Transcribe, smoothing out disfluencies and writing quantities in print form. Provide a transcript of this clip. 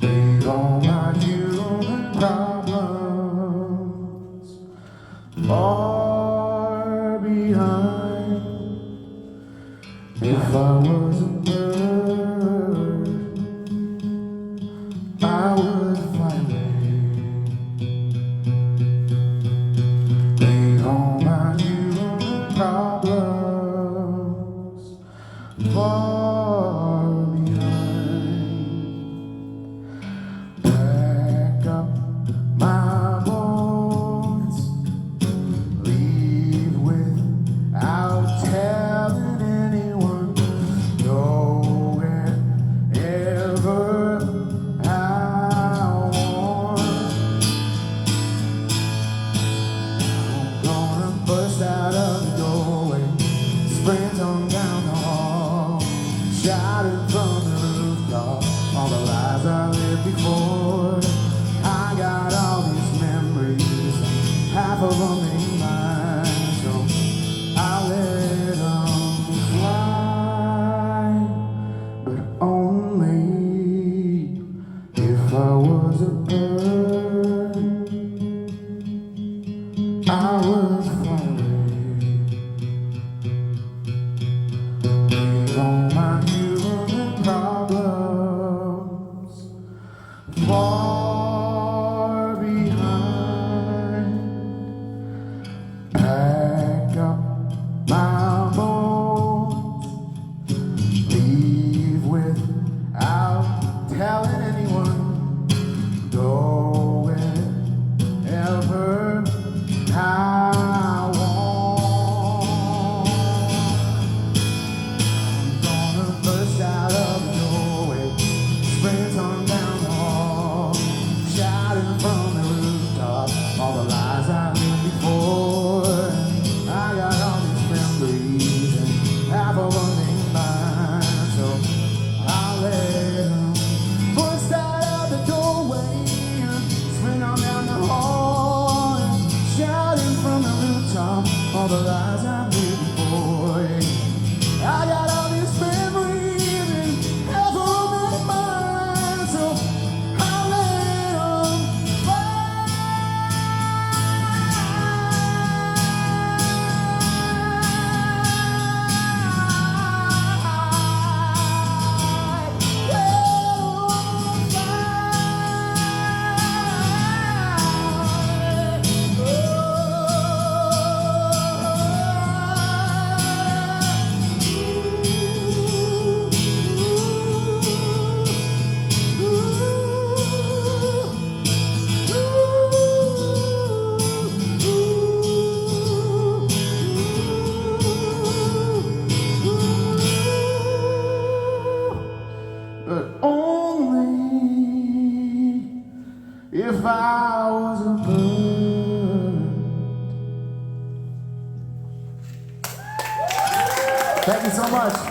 Leave all my human problems far behind. If I was a bird, I would fly away. Leave all my human problems far behind. Pack up my bones, leave without telling anyone, go wherever I want. I'm gonna bust out of the doorway, sprint on down the hall, shouting from the rooftop all the lies I lived before. I got all these memories, half of them ain't mine, so I'll let them fly, but only if I was a bird, I would fly away. Leave all my human problems far behind. Pack up my bones, leave without telling anyone, go wherever I want. I'm gonna burst out of the doorway, sprint on down the hall, shouting from the rooftop all the lies I lived before. I got all these memories and half of them ain't mine, so I'll let them burst out of the doorway, sprint on down the hall, shouting from the rooftop all the lies I lived before. I got all these memories and half of them ain't mine, so I'll let them fly. But only if I was a bird. Thank you so much.